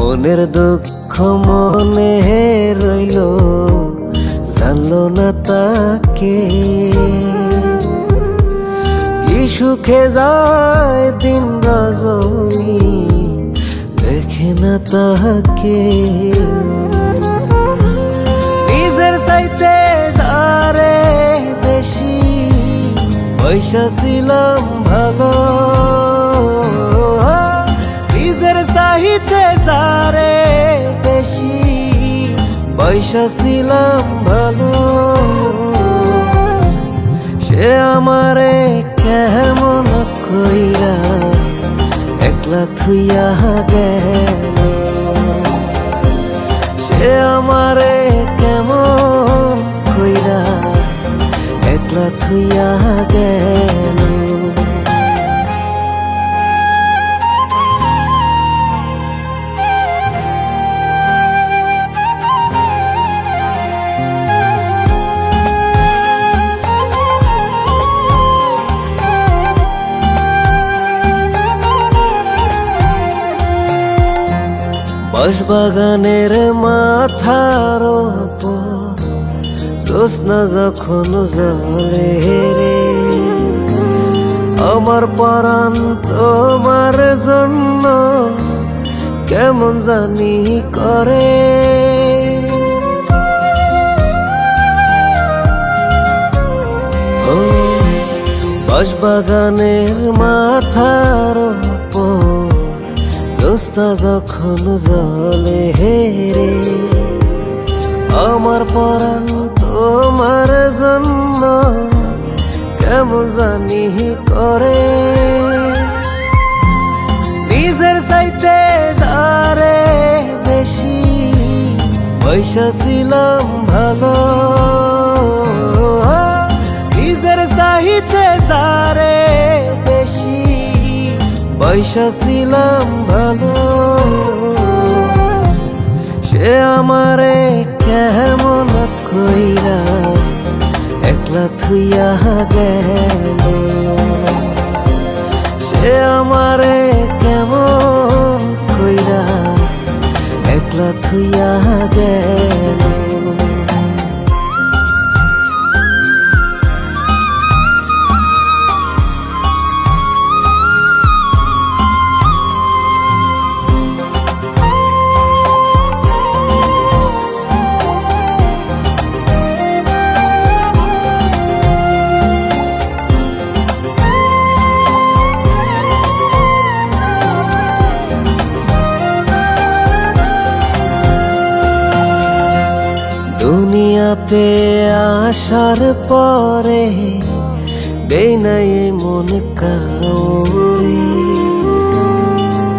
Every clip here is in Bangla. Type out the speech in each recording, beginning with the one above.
মনের দুঃখ মনে রইল, জানলো না তাকে। কি সুখে যায় দিন রজনী, দেখে না তাকে। নিজের চাইতে যারে বেশি পয়সা ছিলাম ভালো, নিজের চাইতে যারে বেশি পয়সা ছিলাম ভালো, সে আমারে কেমন কইরা একলা থুইয়া গেল। সে আমারে কেমন কইরা একলা থুইয়া গেল। বাঁশবাগানের মাথার উপর জ্যোৎস্না যখন জ্বলে রে, আমার পরাণ তোমার জন্য কেমন জানি করে। ও বাঁশবাগানের মাথার উপর জ্যোৎস্না যখন জ্বলে রে, আমার পরাণ তোমার জন্য কেমন জানি করে। নিজের চাইতে যারে বেশি পয়সা ছিলাম ভালো, নিজের চাইতে যারে বেশি পয়সা ছিলাম ভালো, সে আমারে কেমন কইরা একলা থুইয়া গেল। সে আমারে কেমন কইরা একলা থুইয়া গেল। দুনিয়াতে আসার পরে দেই নাই মন কাউরে,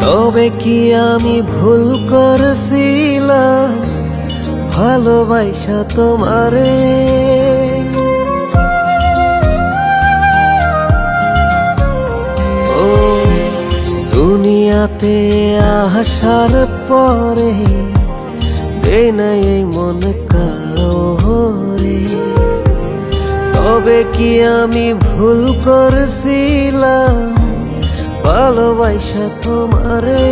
তবে কি আমি ভুল করছিলাম ভালোবাসা তোমারে। ও দুনিয়াতে আসার পরে দেই নাই মন কাউরে, তবে কি আমি ভুল করছিলাম ভালোবাসা তোমারে।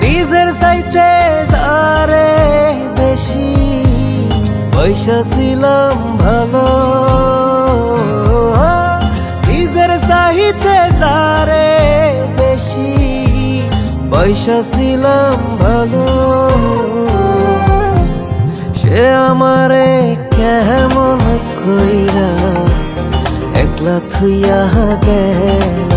নিজের চাইতে যারে বেশি পয়সা ছিলাম ভালো, নিজের চাইতে যারে বেশি পয়সা ছিলাম ভালো, সে আমারে কেমন কইরা একলা থুইয়া গেল।